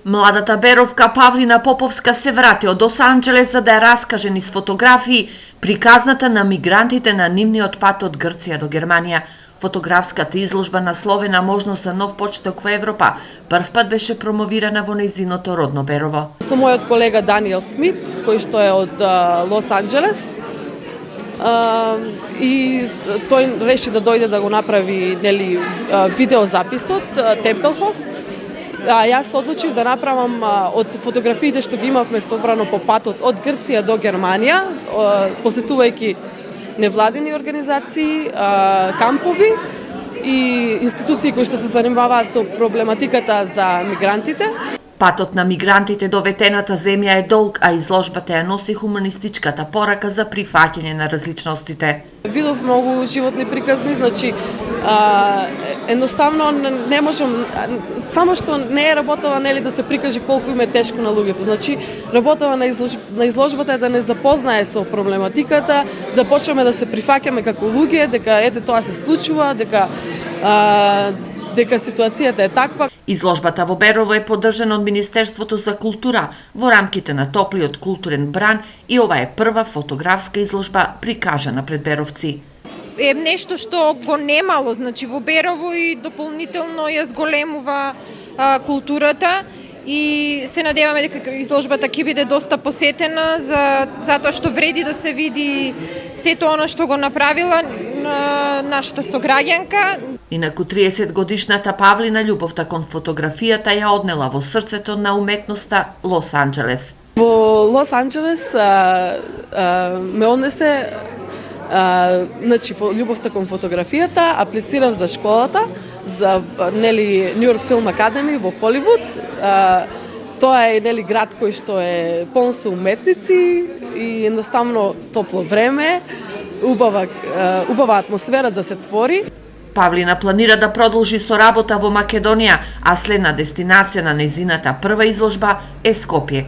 Младата Беровка Павлина Поповска се врати од Лос Анџелес за да ја раскаже низ фотографии приказната на мигрантите на нивниот пат од Грција до Германија. Фотографската изложба насловена "Можност за нов почеток во Европа" прв пат беше промовирана во нејзиното родно Берово. Со мојот колега Даниел Смит, кој што е од Лос Анџелес, и тој реши да дојде да го направи видеозаписот Темпелхоф. Јас се одлучив да направам од фотографиите што ги имавме собрано по патот од Грција до Германија, посетувајќи невладини организации, кампови и институции кои што се занимаваат со проблематиката за мигрантите. Патот на мигрантите до ветената земја е долг, а изложбата ја носи хуманистичката порака за прифаќање на различностите. Видов многу животни приказни, значи едноставно не можам, само што не е работава да се прикаже колку им е тешко на луѓето. Значи работава на изложбата е да не запознае со проблематиката, да почнеме да се прифаќаме како луѓе, дека ете тоа се случува, дека ситуацијата е таква. Изложбата во Берово е поддржана од Министерството за култура во рамките на топлиот културен бран и ова е прва фотографска изложба прикажана пред беровци. Е нешто што го немало, значи во Берово и дополнително ја зголемува културата и се надеваме дека изложбата ќе биде доста посетена затоа што вреди да се види сето она што го направила нашата сограѓанка. Инаку 30 годишната Павлина љубовта кон фотографијата ја однела во срцето на уметноста Лос Анџелес. Во Лос Анџелес ме однесе значи љубовта кон фотографијата, аплицирав за школата, за Нью Йорк Филм Академи во Холивуд. Тоа е град кој што е полн со уметници и едноставно топло време, убава атмосфера да се твори. Павлина планира да продолжи со работа во Македонија, а следна дестинација на нејзината прва изложба е Скопје.